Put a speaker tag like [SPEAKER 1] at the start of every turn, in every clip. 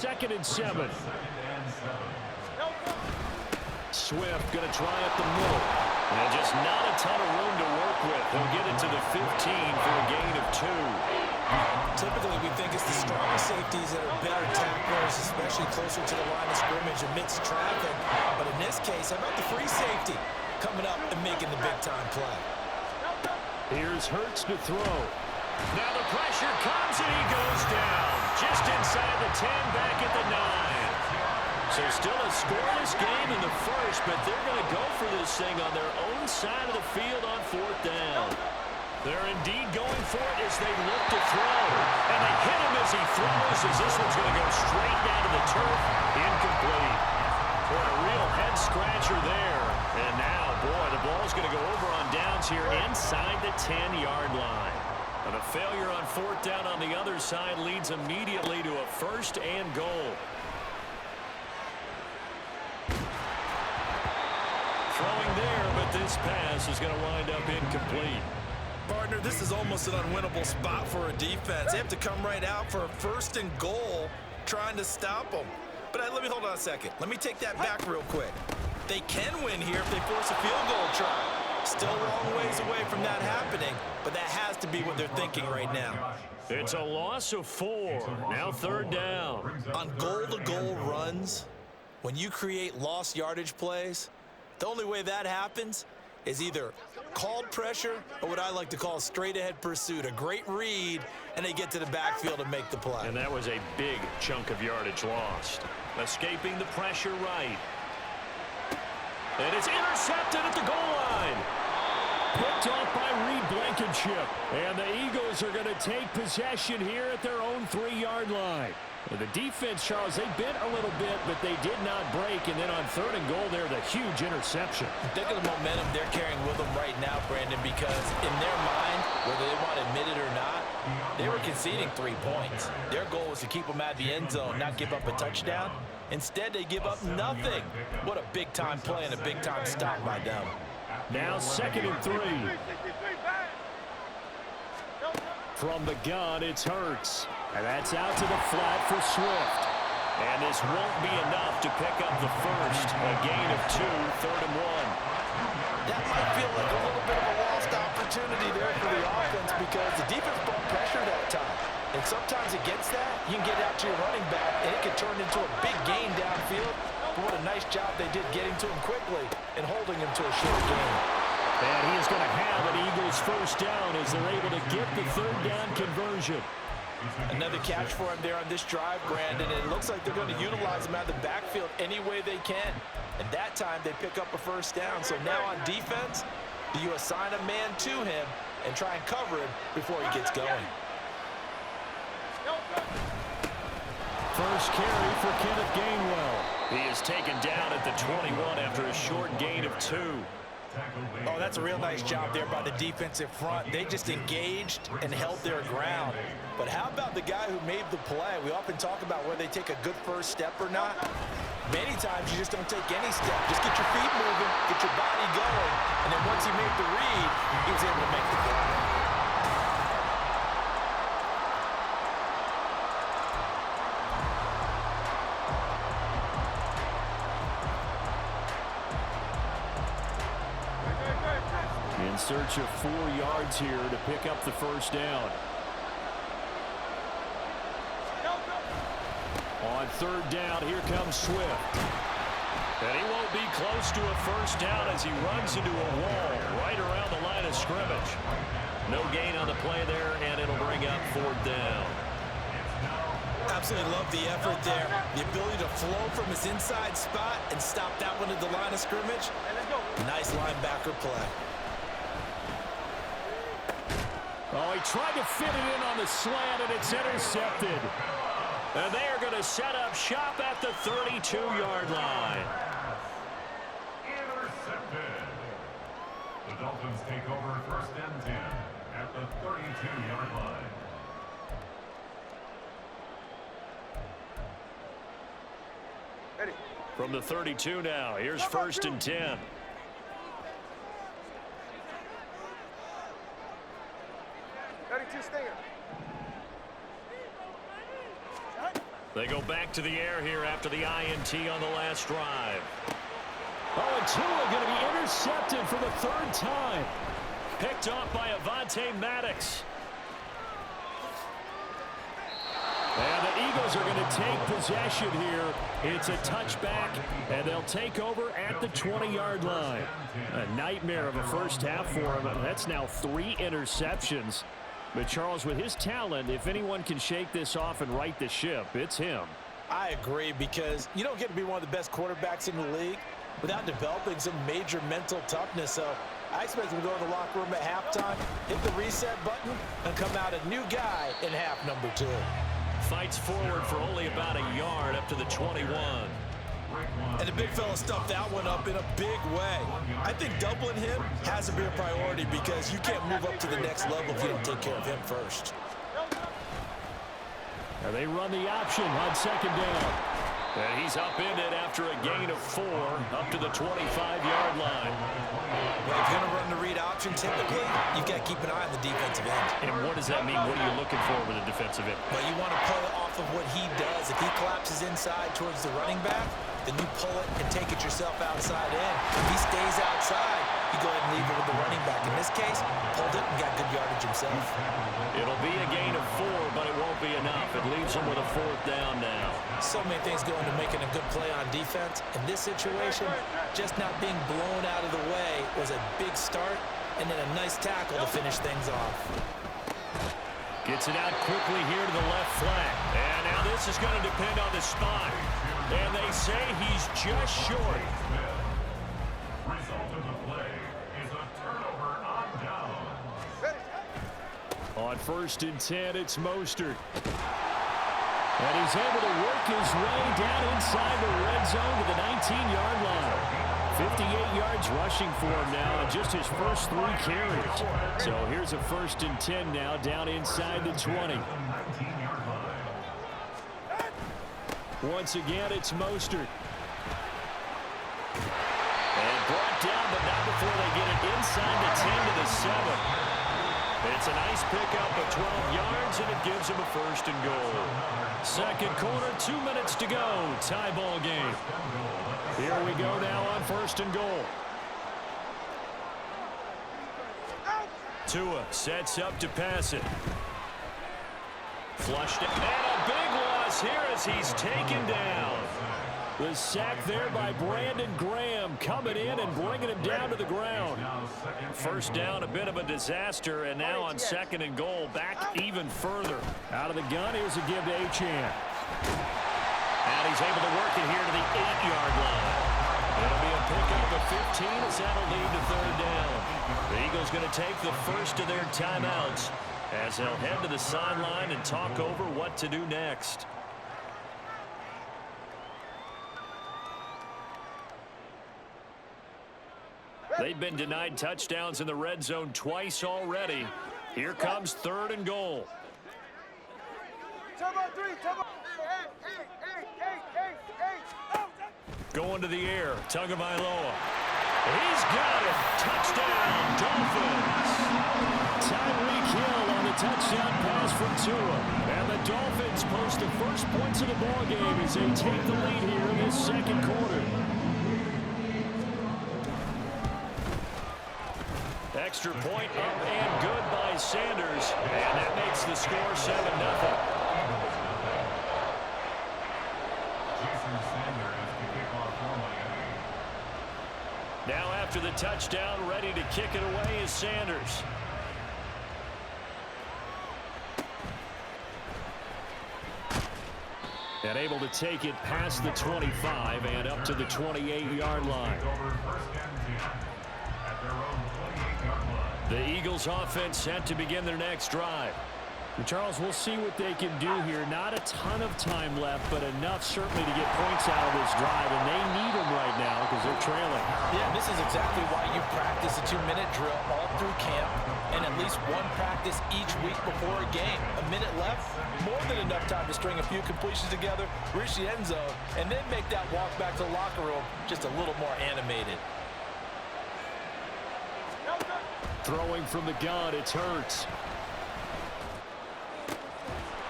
[SPEAKER 1] 2nd and 7. Swift going to try up the middle. And just not a ton of room to work with. He'll get it to the 15 for a gain of 2.
[SPEAKER 2] Typically, we think it's the strong safeties that are better tacklers, especially closer to the line of scrimmage amidst traffic. But in this case, how about the free safety coming up and making the big-time play?
[SPEAKER 1] Here's Hurts to throw. Now the pressure comes and he goes down. Just inside the 10, back at the 9. So still a scoreless game in the first, but they're going to go for this thing on their own side of the field on 4th down. They're indeed going for it as they look to throw. And they hit him as he throws, as this one's going to go straight down to the turf. Incomplete. Boy, a real head-scratcher there. And now, boy, the ball's going to go over on downs here inside the 10-yard line. And a failure on 4th down on the other side leads immediately to a 1st and goal. Throwing there, but this pass is going to wind up incomplete.
[SPEAKER 2] Partner, this is almost an unwinnable spot for a defense. They have to come right out for a 1st and goal trying to stop them. But let me hold on a second. Let me take that back real quick. They can win here if they force a field goal try. Still a long ways away from that happening, but that has to be what they're thinking right now.
[SPEAKER 1] It's a loss of 4. Now 3rd down.
[SPEAKER 2] On goal-to-goal runs, when you create lost yardage plays, the only way that happens is either called pressure or what I like to call straight-ahead pursuit. A great read, and they get to the backfield and make the play.
[SPEAKER 1] And that was a big chunk of yardage lost. Escaping the pressure right. And it's intercepted at the goal line. Picked off by Reed Blankenship. And the Eagles are going to take possession here at their own 3-yard line. And the defense, Charles, they bit a little bit, but they did not break. And then on 3rd and goal there, the huge interception.
[SPEAKER 2] Think of the momentum they're carrying with them right now, Brandon, because in their mind, whether they want to admit it or not, they were conceding 3 points. Their goal was to keep them out of the end zone, not give up a touchdown. Instead, they give up nothing. What a big-time play and a big-time stop by them.
[SPEAKER 1] Now 2nd and 3. From the gun, it's Hurts. And that's out to the flat for Swift. And this won't be enough to pick up the first. A gain of 2, 3rd and 1.
[SPEAKER 2] That might feel like a little bit of a lost opportunity there for the offense because the defense brought pressure that time. And sometimes against that, you can get out to your running back, and it can turn into a big gain downfield. But what a nice job they did getting to him quickly and holding him to a short gain.
[SPEAKER 1] And he is going to have an Eagles 1st down as they're able to get the 3rd down conversion.
[SPEAKER 2] Another catch for him there on this drive, Brandon. And it looks like they're going to utilize him out of the backfield any way they can. And that time they pick up a 1st down. So now on defense, do you assign a man to him and try and cover him before he gets going?
[SPEAKER 1] First carry for Kenneth Gainwell. He is taken down at the 21 after a short gain of 2.
[SPEAKER 2] Oh, that's a real nice job there by the defensive front. They just engaged and held their ground. But how about the guy who made the play? We often talk about whether they take a good first step or not. Many times you just don't take any step. Just get your feet moving, get your body going, and then once he made the read, he was able to make the play.
[SPEAKER 1] In search of 4 yards here to pick up the 1st down. On 3rd down, here comes Swift. And he won't be close to a 1st down as he runs into a wall right around the line of scrimmage. No gain on the play there, and it'll bring up 4th down.
[SPEAKER 2] Absolutely love the effort there. The ability to flow from his inside spot and stop that one at the line of scrimmage. Nice linebacker play.
[SPEAKER 1] Oh, he tried to fit it in on the slant, and it's intercepted. And they are going to set up shop at the 32-yard line.
[SPEAKER 3] Intercepted. The Dolphins take over 1st and 10 at the 32-yard line.
[SPEAKER 4] Ready.
[SPEAKER 1] From the 32 now, here's 1st and 10. They go back to the air here after the INT on the last drive.
[SPEAKER 5] Oh, and Tua going to be intercepted for the third time.
[SPEAKER 1] Picked off by Avonte Maddox.
[SPEAKER 5] And the Eagles are going to take possession here. It's a touchback, and they'll take over at the 20-yard line. A nightmare of a first half for him. That's now 3 interceptions. But Charles, with his talent, if anyone can shake this off and right the ship, it's him.
[SPEAKER 2] I agree, because you don't get to be one of the best quarterbacks in the league without developing some major mental toughness. So I expect him to go to the locker room at halftime, hit the reset button, and come out a new guy in half number 2.
[SPEAKER 1] Fights forward for only about a yard up to the 21.
[SPEAKER 2] And the big fella stuffed that one up in a big way. I think doubling him has to be a priority, because you can't move up to the next level if you don't take care of him first.
[SPEAKER 5] And they run the option on second down.
[SPEAKER 1] And he's upended after a gain of 4 up to the 25-yard line.
[SPEAKER 2] Well, if you're going to run the read option, typically, you've got to keep an eye on the defensive end.
[SPEAKER 1] And what does that mean? What are you looking for with a defensive end?
[SPEAKER 2] Well, you want to play off of what he does. If he collapses inside towards the running back, then you pull it and take it yourself outside in. If he stays outside, you go ahead and leave it with the running back. In this case, pulled it and got good yardage himself.
[SPEAKER 1] It'll be a gain of 4, but it won't be enough. It leaves him with a 4th down now.
[SPEAKER 2] So many things go into making a good play on defense. In this situation, just not being blown out of the way was a big start, and then a nice tackle to finish things off.
[SPEAKER 1] Gets it out quickly here to the left flat. And now this is going to depend on the spot. And they say he's just short.
[SPEAKER 3] Result of the play is a turnover on down.
[SPEAKER 5] On 1st and 10, it's Mostert. And he's able to work his way down inside the red zone to the 19-yard line. 58 yards rushing for him now in just his first 3 carries. So here's a 1st and 10 now down inside the 20. Once again, it's Mostert.
[SPEAKER 1] And brought down, but not before they get it inside the 10 to the 7. It's a nice pickup of 12 yards, and it gives him a 1st and goal. Second quarter, 2 minutes to go. Tie ball game. Here we go now on 1st and goal. Tua sets up to pass it. Flushed it. And a big loss here as he's taken down.
[SPEAKER 5] The sack there by Brandon Graham, coming in and bringing him down to the ground.
[SPEAKER 1] First down, a bit of a disaster, and now on 2nd and goal, back even further.
[SPEAKER 5] Out of the gun, here's a give to Achane.
[SPEAKER 1] And he's able to work it here to the 8-yard line. It'll be a pickup of 15 as that'll lead to 3rd down. The Eagles going to take the first of their timeouts as they'll head to the sideline and talk over what to do next. They've been denied touchdowns in the red zone twice already. Here comes 3rd and goal. Going to the air, Tagovailoa. He's got it. Touchdown, Dolphins.
[SPEAKER 5] Tyreek Hill on the touchdown pass from Tua. And the Dolphins post the first points of the ballgame as they take the lead here in this 2nd quarter.
[SPEAKER 1] Extra point up and good by Sanders. And that makes the score 7-0. Now after the touchdown, ready to kick it away is Sanders.
[SPEAKER 5] And able to take it past the 25 and up to the 28-yard line.
[SPEAKER 1] The Eagles offense set to begin their next drive.
[SPEAKER 5] And Charles, we'll see what they can do here. Not a ton of time left, but enough certainly to get points out of this drive, and they need them right now because they're trailing.
[SPEAKER 2] Yeah, this is exactly why you practice a 2-minute drill all through camp and at least one practice each week before a game. A minute left, more than enough time to string a few completions together, reach the end zone, and then make that walk back to the locker room just a little more animated.
[SPEAKER 5] Throwing from the gun, it's Hurts.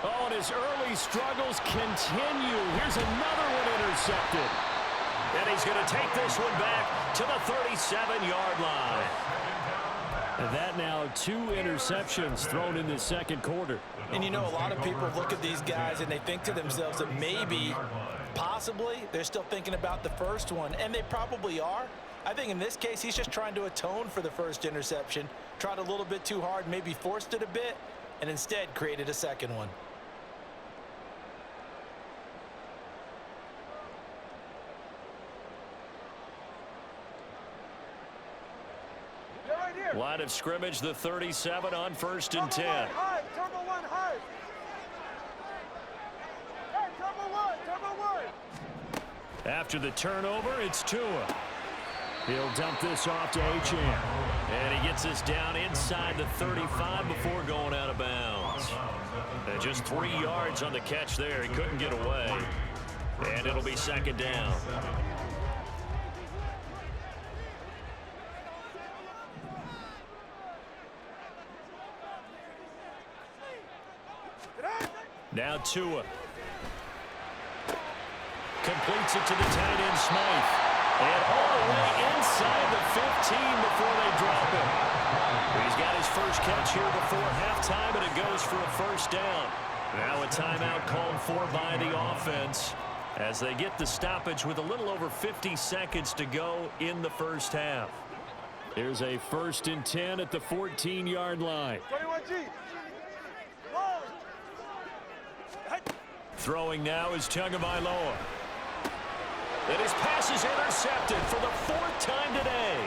[SPEAKER 5] Oh, and his early struggles continue. Here's another one intercepted. And he's going to take this one back to the 37-yard line. And that now 2 interceptions thrown in the second quarter.
[SPEAKER 2] And you know, a lot of people look at these guys and they think to themselves that maybe, possibly, they're still thinking about the first one. And they probably are. I think in this case, he's just trying to atone for the first interception. Tried a little bit too hard, maybe forced it a bit, and instead created a second one.
[SPEAKER 5] Line of scrimmage, the 37 on 1st and 10.
[SPEAKER 4] Turbo one, high. Hey, turbo one.
[SPEAKER 5] After the turnover, it's Tua. He'll dump this off to Achane. And he gets this down inside the 35 before going out of bounds. And just 3 yards on the catch there. He couldn't get away. And it'll be second down. Now Tua. Completes it to the tight end, Smythe. And all the way inside the 15 before they drop it. He's got his first catch here before halftime, and it goes for a first down. Now a timeout called for by the offense as they get the stoppage with a little over 50 seconds to go in the first half. Here's a 1st and 10 at the 14-yard line.
[SPEAKER 4] 21G.
[SPEAKER 5] Throwing now is Tagovailoa. And his pass is intercepted for the 4th time today.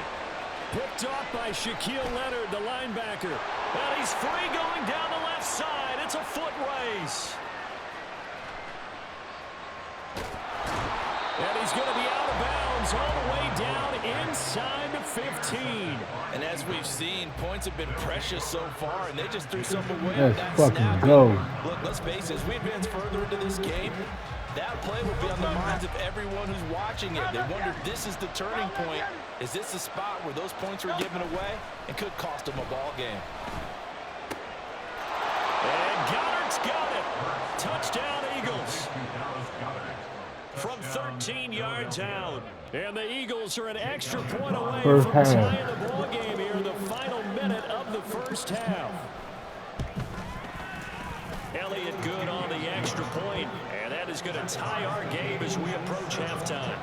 [SPEAKER 5] Picked off by Shaquille Leonard, the linebacker. And he's free going down the left side. It's a foot race. And he's going to be out of bounds all the way down inside the 15.
[SPEAKER 2] And as we've seen, points have been precious so far, and they just threw some away.
[SPEAKER 6] Let's
[SPEAKER 2] that
[SPEAKER 6] fucking
[SPEAKER 2] snap.
[SPEAKER 6] go.
[SPEAKER 2] Look, let's face it, as we advance further into this game, that play will be on the minds of everyone who's watching it. They wonder, this is the turning point. Is this the spot where those points were given away and could cost them a ball game?
[SPEAKER 5] And Goddard's got it. Touchdown, Eagles. From 13 yards out. And the Eagles are an extra point away
[SPEAKER 6] First
[SPEAKER 5] from
[SPEAKER 6] half.
[SPEAKER 5] tying the ball game here in the final minute of the first half. Elliott good on the extra point, and that is going to tie our game as we approach halftime.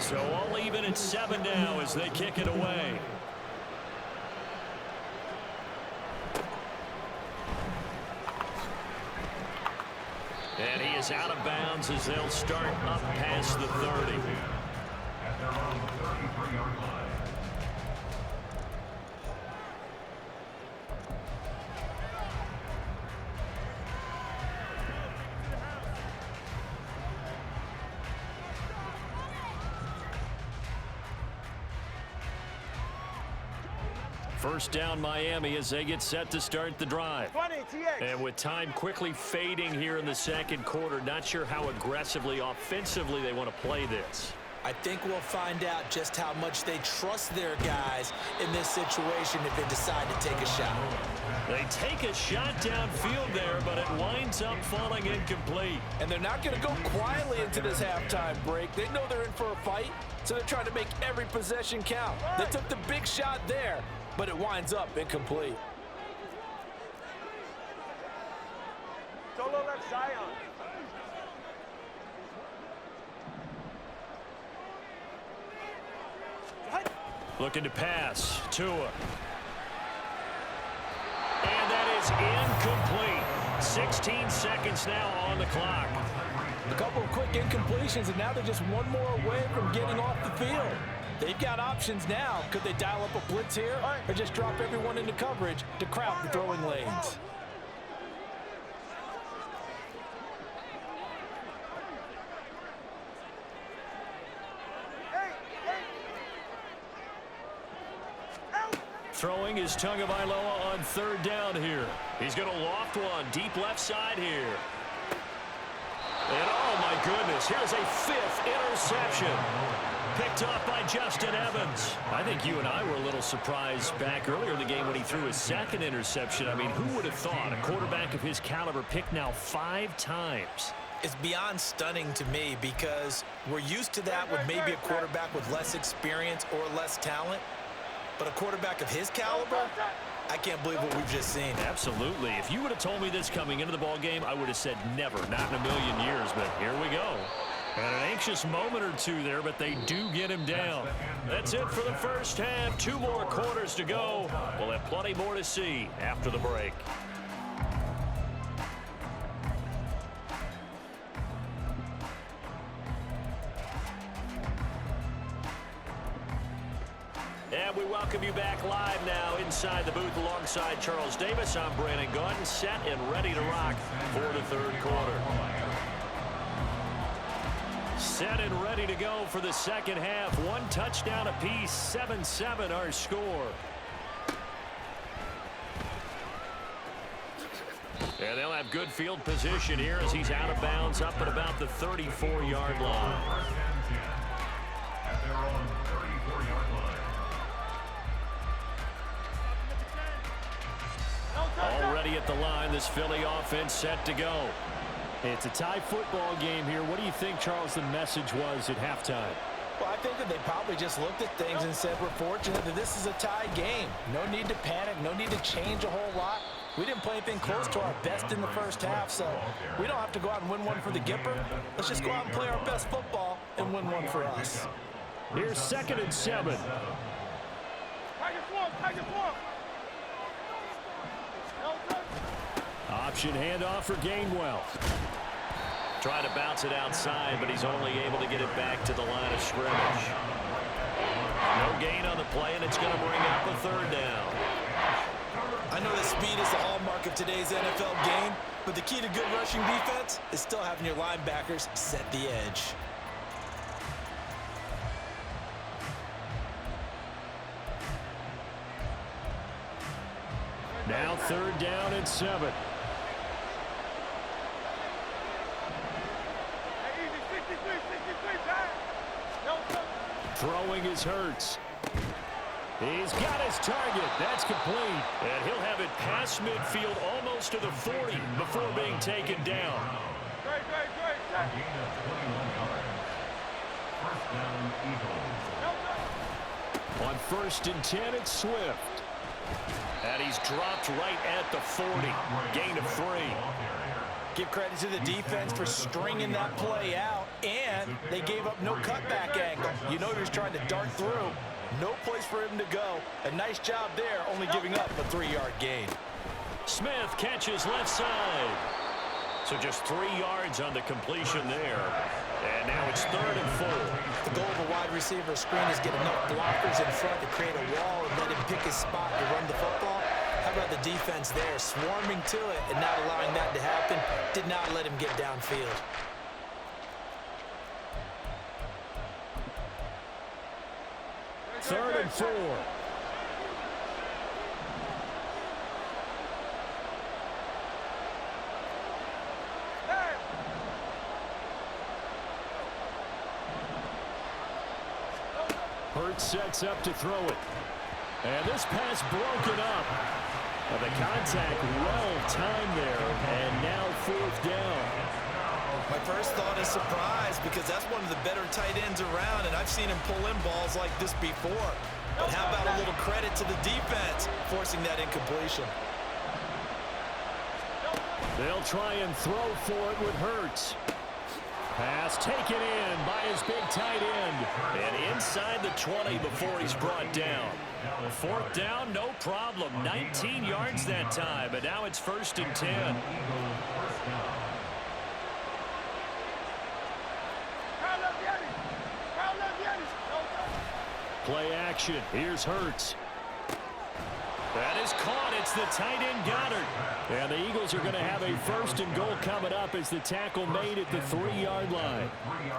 [SPEAKER 5] So all even at 7 now as they kick it away. And he is out of bounds as they'll start up past the 30.
[SPEAKER 3] At their own 33-yard line.
[SPEAKER 5] First down Miami as they get set to start the drive.
[SPEAKER 4] 20 TX.
[SPEAKER 5] And with time quickly fading here in the second quarter, not sure how aggressively, offensively they want to play this.
[SPEAKER 2] I think we'll find out just how much they trust their guys in this situation if they decide to take a shot.
[SPEAKER 5] They take a shot downfield there, but it winds up falling incomplete.
[SPEAKER 2] And they're not going to go quietly into this halftime break. They know they're in for a fight, so they're trying to make every possession count. They took the big shot there, but it winds up incomplete.
[SPEAKER 4] Solo left Zion.
[SPEAKER 5] Looking to pass. Tua. And that is incomplete. 16 seconds now on the clock.
[SPEAKER 2] A couple of quick incompletions, and now they're just one more away from getting off the field. They've got options now. Could they dial up a blitz here or just drop everyone into coverage to crowd the throwing lanes?
[SPEAKER 5] Throwing is Tagovailoa on 3rd down here. He's going to loft one deep left side here. And oh my
[SPEAKER 1] goodness. Here's a 5th interception. Picked off by Justin Evans. I think you and I were a little surprised back earlier in the game when he threw his 2nd interception. I mean, who would have thought a quarterback of his caliber picked now 5 times?
[SPEAKER 2] It's beyond stunning to me because we're used to that with maybe a quarterback with less experience or less talent. But a quarterback of his caliber, I can't believe what we've just seen.
[SPEAKER 5] Absolutely. If you would have told me this coming into the ball game, I would have said never, not in a million years. But here we go. And an anxious moment or two there, but they do get him down. That's it for the first half. 2 more quarters to go. We'll have plenty more to see after the break. And we welcome you back live now inside the booth alongside Charles Davis. I'm Brandon Gaudin, set and ready to rock for the 3rd quarter. Set and ready to go for the 2nd half. 1 touchdown apiece, 7-7 our score. And they'll have good field position here as he's out of bounds up at about the 34-yard line.
[SPEAKER 3] At their own 34-yard line.
[SPEAKER 5] Already at the line, this Philly offense set to go. It's a tie football game here. What do you think, Charles, the message was at halftime?
[SPEAKER 2] Well, I think that they probably just looked at things and said, we're fortunate that this is a tie game. No need to panic, no need to change a whole lot. We didn't play anything close to our best in the first half, so we don't have to go out and win one for the Gipper. Let's just go out and play our best football and win one for us.
[SPEAKER 5] Here's 2nd and 7. Option handoff for Gainwell. Trying to bounce it outside, but he's only able to get it back to the line of scrimmage. No gain on the play, and it's going to bring up a 3rd down.
[SPEAKER 2] I know that speed is the hallmark of today's NFL game, but the key to good rushing defense is still having your linebackers set the edge.
[SPEAKER 5] Now 3rd down and 7. Throwing is Hurts. He's got his target. That's complete. And he'll have it past midfield almost to the 40 before being taken down.
[SPEAKER 4] Great.
[SPEAKER 3] Gain of 21 yards. First down, Eagles.
[SPEAKER 5] On 1st and 10, it's Swift. And he's dropped right at the 40. Gain of 3.
[SPEAKER 2] Give credit to the defense for stringing that play out, and they gave up no cutback angle. You know he was trying to dart through. No place for him to go. A nice job there, only giving up a 3-yard gain.
[SPEAKER 5] Smith catches left side. So just 3 yards on the completion there. And now it's 3rd and 4.
[SPEAKER 2] The goal of a wide receiver screen is get enough blockers in front to create a wall and let him pick his spot to run the football. How about the defense there, swarming to it and not allowing that to happen? Did not let him get downfield.
[SPEAKER 5] Third and 4. Hurts sets up to throw it. And this pass broken up. And the contact well timed there. And now 4th down.
[SPEAKER 2] My first thought is surprise because that's one of the better tight ends around, and I've seen him pull in balls like this before. But how about a little credit to the defense forcing that incompletion?
[SPEAKER 5] They'll try and throw for it with Hurts. Pass taken in by his big tight end. And inside the 20 before he's brought down. 4th down, no problem. 19 yards that time, but now it's 1st and 10. Play action. Here's Hurts. That is caught. It's the tight end Goddard. And the Eagles are going to have a 1st and goal coming up as the tackle made at the 3-yard line.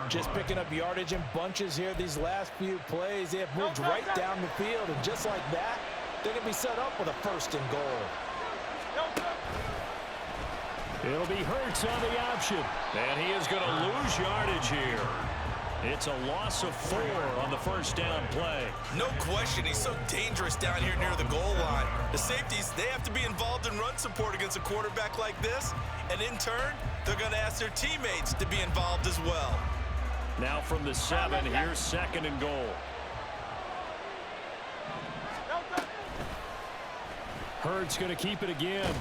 [SPEAKER 2] Just picking up yardage in bunches here these last few plays. They have moved right down the field, and just like that, they're going to be set up with a 1st and goal.
[SPEAKER 5] It'll be Hurts on the option. And he is going to lose yardage here. It's a loss of 4 on the first down play.
[SPEAKER 2] No question, he's so dangerous down here near the goal line. The safeties, they have to be involved in run support against a quarterback like this. And in turn, they're going to ask their teammates to be involved as well.
[SPEAKER 5] Now from the 7, here's 2nd and goal. Hurts going to keep it again.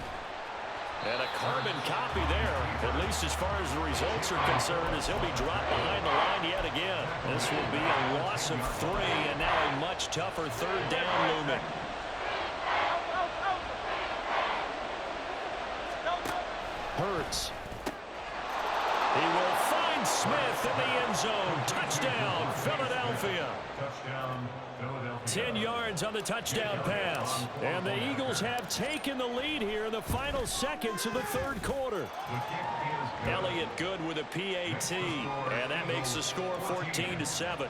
[SPEAKER 5] And a carbon copy there, at least as far as the results are concerned, as he'll be dropped behind the line yet again. This will be a loss of 3, and now a much tougher 3rd down looming. Hurts. He will find Smith in the end zone. Touchdown, Philadelphia.
[SPEAKER 3] Touchdown, Philadelphia.
[SPEAKER 5] 10 yards on the touchdown pass. And the Eagles have taken the lead here in the final seconds of the 3rd quarter. Elliott good with a PAT. And that makes the score 14-7.
[SPEAKER 3] Dolphins 7.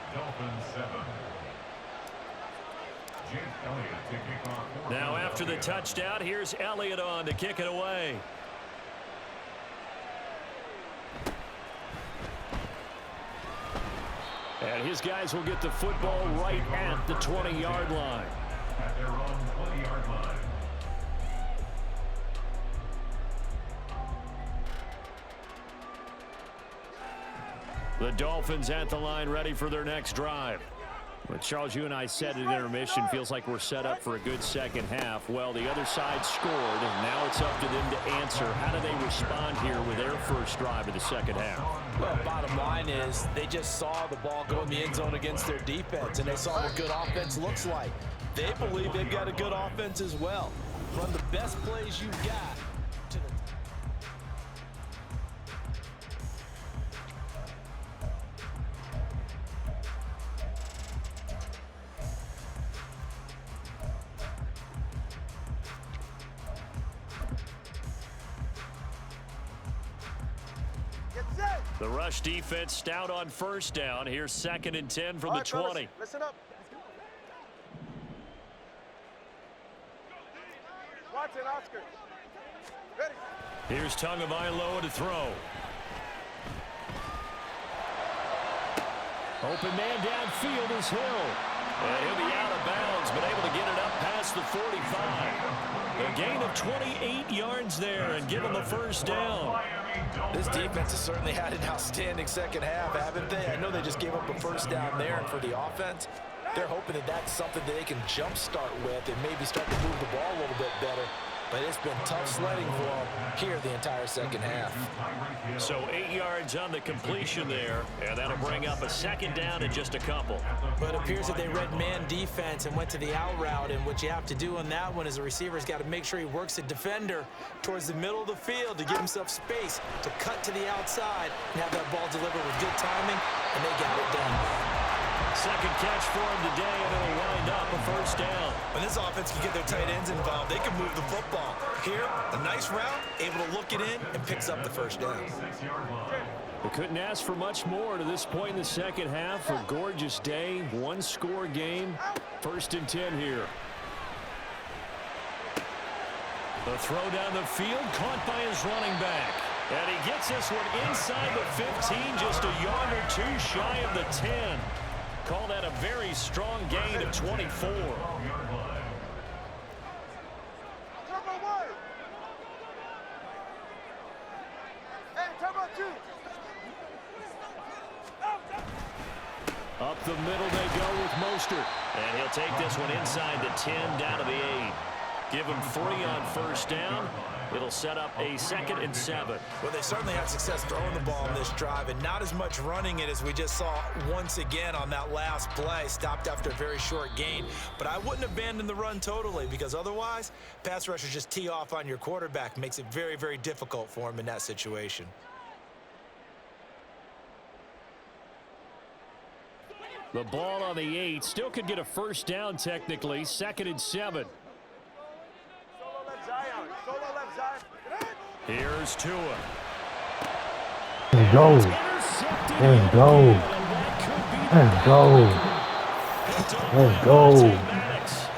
[SPEAKER 3] Jake Elliott to kick off.
[SPEAKER 5] Now after the touchdown, here's Elliott on to kick it away. And his guys will get the football right at the 20-yard line.
[SPEAKER 3] At their own 20-yard line.
[SPEAKER 5] The Dolphins at the line ready for their next drive. Well, Charles, you and I said at intermission, feels like we're set up for a good second half. Well, the other side scored, and now it's up to them to answer. How do they respond here with their first drive of the second half?
[SPEAKER 2] Well, bottom line is they just saw the ball go in the end zone against their defense, and they saw what good offense looks like. They believe they've got a good offense as well. Run the best plays you've got to the
[SPEAKER 5] The rush defense stout on first down. Here's 2nd and 10 from the 20.
[SPEAKER 4] Listen up. Watson, Oscar. Ready.
[SPEAKER 5] Here's Tagovailoa to throw. Open man downfield is Hill. And he'll be out of bounds, but able to get it up past the 45. A gain of 28 yards there and give him the first down.
[SPEAKER 2] This defense has certainly had an outstanding second half, haven't they? I know they just gave up a first down there, and for the offense, they're hoping that that's something that they can jumpstart with and maybe start to move the ball a little bit better. But it's been tough sledding for them here the entire second half.
[SPEAKER 5] So 8 yards on the completion there, and that'll bring up a second down and just a couple.
[SPEAKER 2] But it appears that they read man defense and went to the out route, and what you have to do on that one is the receiver's got to make sure he works the defender towards the middle of the field to give himself space to cut to the outside and have that ball delivered with good timing, and they got it done.
[SPEAKER 5] Second catch for him today, and it'll wind up a first down.
[SPEAKER 2] When this offense can get their tight ends involved, they can move the football. Here, a nice route, able to look it in, and picks up the first down.
[SPEAKER 5] We couldn't ask for much more to this point in the second half. A gorgeous day, one-score game. 1st and 10 here. The throw down the field, caught by his running back. And he gets this one inside the 15, just a yard or two shy of the 10. Call that a very strong gain of 24.
[SPEAKER 4] Turbo 1. Hey, Turbo 2.
[SPEAKER 5] Up the middle they go with Mostert. And he'll take this one inside the 10, down to the 8. Give him 3 on first down. It'll set up a 2nd and 7.
[SPEAKER 2] Well, they certainly had success throwing the ball on this drive, and not as much running it as we just saw once again on that last play. Stopped after a very short gain. But I wouldn't abandon the run totally, because otherwise, pass rushers just tee off on your quarterback. Makes it very, very difficult for him in that situation.
[SPEAKER 5] The ball on the 8. Still could get a first down technically. 2nd and 7.
[SPEAKER 4] Solo left Zion. Solo left Zion.
[SPEAKER 5] Here's Tua.
[SPEAKER 6] And go. And go. And go. And go.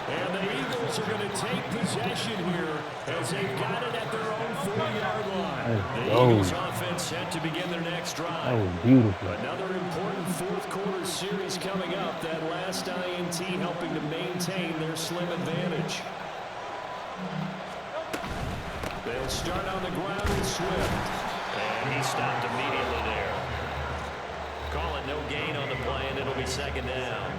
[SPEAKER 5] And the Eagles are going to take possession here as they've got it at their own 4-yard line. Eagles offense set to begin their next drive.
[SPEAKER 6] That was beautiful.
[SPEAKER 5] Another important fourth quarter series coming up. That last INT helping to maintain their slim advantage. They'll start on the ground with Swift. And he stopped immediately there. Call it no gain on the play, and it'll be second down.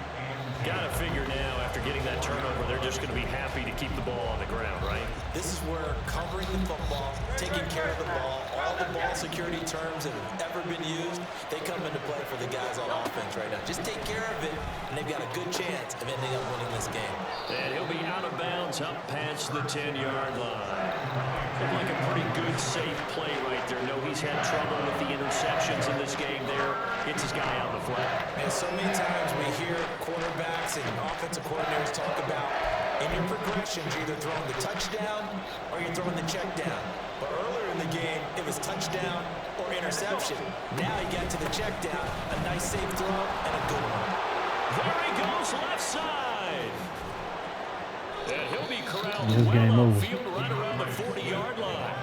[SPEAKER 5] Got to figure now, after getting that turnover, they're just going to be happy to keep the ball on the ground, right?
[SPEAKER 2] This is where covering the football, taking care of the ball, all the ball security terms that have ever been used, they come into play for the guys on offense right now. Just take care of it, and they've got a good chance of ending up winning this game.
[SPEAKER 5] And he'll be out of bounds up past the 10-yard line. Looked like a pretty good, safe play right there. No, he's had trouble with the interceptions in this game there. Gets his guy on the flat.
[SPEAKER 2] And so many times we hear quarterbacks and offensive coordinators talk about in your progressions, you're either throwing the touchdown or you're throwing the check down. But earlier in the game, it was touchdown or interception. Now he got to the check down, a nice safe throw, and a good one.
[SPEAKER 5] There he goes, left side. And he'll be corralled
[SPEAKER 6] This game
[SPEAKER 5] well
[SPEAKER 6] over.
[SPEAKER 5] upfield right around the 40-yard line.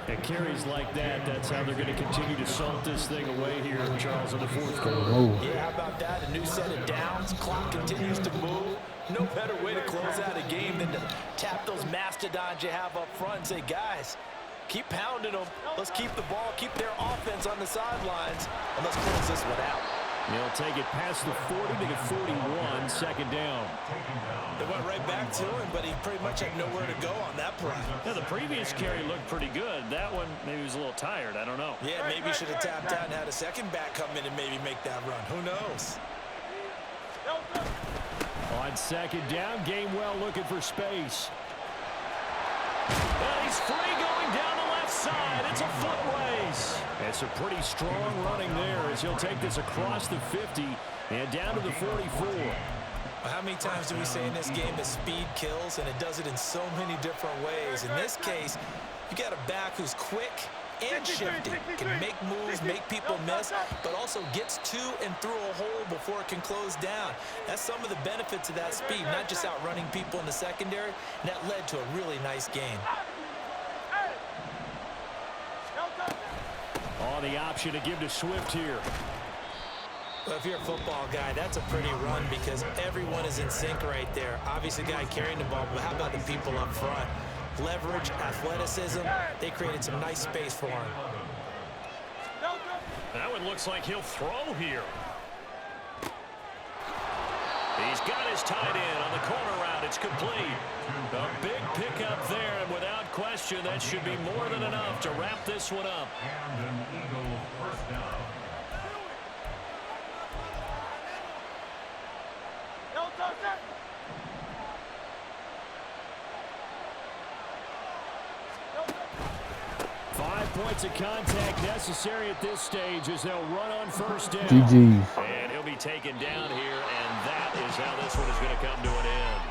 [SPEAKER 5] And carries like that, that's how they're going to continue to salt this thing away here, Charles, in the fourth quarter.
[SPEAKER 2] Yeah, how about that? A new set of downs. Clock continues to move. No better way to close out a game than to tap those mastodons you have up front and say, guys, keep pounding them. Let's keep the ball, keep their offense on the sidelines, and let's close this one out.
[SPEAKER 5] They'll take it past the 40 to the 41, second down.
[SPEAKER 2] They went right back to him, but he pretty much had nowhere to go on that play.
[SPEAKER 5] Yeah, the previous carry looked pretty good. That one, maybe he was a little tired. I don't know.
[SPEAKER 2] Yeah, maybe he should have tapped out and had a second back come in and maybe make that run. Who knows?
[SPEAKER 5] On second down, Gainwell looking for space. And he's free going down the left side. It's a foot race. It's a pretty strong running there as he'll take this across the 50 and down to the 44.
[SPEAKER 2] Well, how many times do we say in this game that speed kills, and it does it in so many different ways? In this case, you got a back who's quick and shifty, can make moves, make people miss, but also gets to and through a hole before it can close down. That's some of the benefits of that speed, not just outrunning people in the secondary, and that led to a really nice game.
[SPEAKER 5] On the option to give to Swift here.
[SPEAKER 2] Well, if you're a football guy, that's a pretty run because everyone is in sync right there. Obviously, the guy carrying the ball, but how about the people up front? Leverage, athleticism, they created some nice space for him.
[SPEAKER 5] That one looks like he'll throw here. He's got his tight end on the corner route. It's complete. A big pickup there, and without question, that should be more than enough to wrap this one up.
[SPEAKER 3] And an Eagle first down.
[SPEAKER 5] Points of contact necessary at this stage as they'll run on first down.
[SPEAKER 6] GG's.
[SPEAKER 5] And he'll be taken down here, and that is how this one is going to come to an end.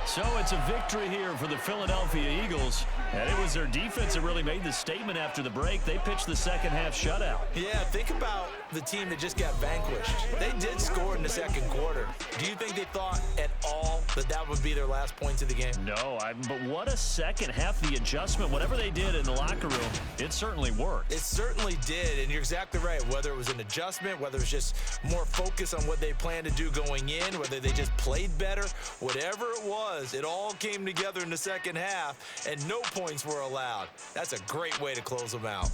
[SPEAKER 5] So it's a victory here for the Philadelphia Eagles, and it was their defense that really made the statement after the break. They pitched the second half shutout.
[SPEAKER 2] Yeah, think about the team that just got vanquished. They did score in the second quarter. Do you think they thought at all that that would be their last points of the game?
[SPEAKER 5] No, but what a second half, the adjustment, whatever they did in the locker room, it certainly worked.
[SPEAKER 2] It certainly did, and you're exactly right. Whether it was an adjustment, whether it was just more focus on what they planned to do going in, whether they just played better, whatever it was, it all came together in the second half, and no points were allowed. That's a great way to close them out.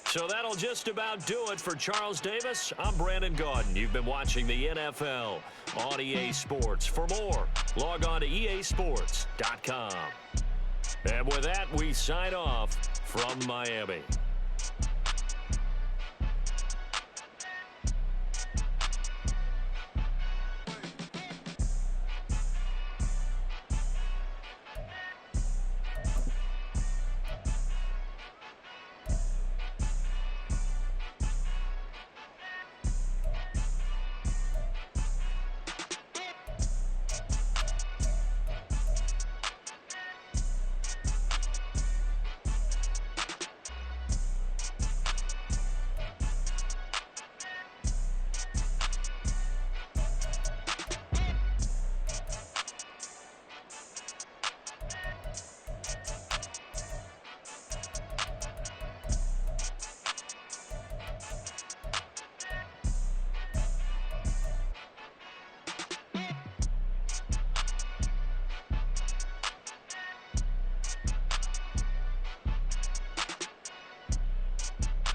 [SPEAKER 5] So that'll just about do it for Charles Davis. I'm Brandon Gaudin. You've been watching the NFL on EA Sports. For more, log on to easports.com. And with that, we sign off from Miami.